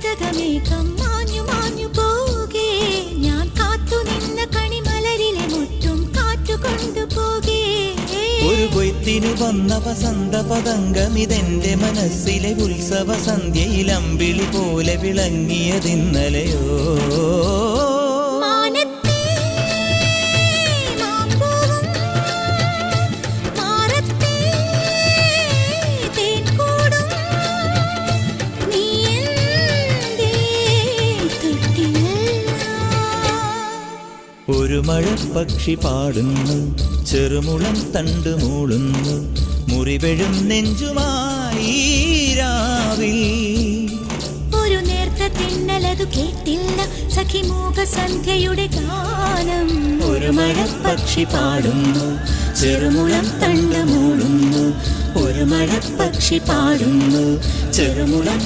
മരതകമേഘം മാഞ്ഞു മാഞ്ഞു പോകേ ഞാൻ കാത്തു നിന്ന കണിമലരിലെ മുറ്റും കാറ്റു കൊണ്ടുപോകേ ഒരു കൊയ്ത്തിനു വന്ന വസന്ത പതംഗമിതെന്റെ മനസ്സിലെ ഉത്സവ സന്ധ്യയിൽ അമ്പിളി പോലെ വിളങ്ങിയതിന്നലെയോ ഒരു മഴപ്പക്ഷി പാടുന്നു ചെറുമുളം തണ്ടു മൂളുന്നു മുറിവെഴും നെഞ്ചുമായി രാവിൽ ഒരു നേർത്ത തിന്നലതു കേട്ടില്ല സഖിമൂക സന്ധ്യയുടെ ഗാനം ഒരു മഴപ്പക്ഷി പാടുന്നു ചെറുമുളം തണ്ടു മൂളുന്നു ഒരു മഴപ്പക്ഷി പാടുന്നു ചെറുമുളം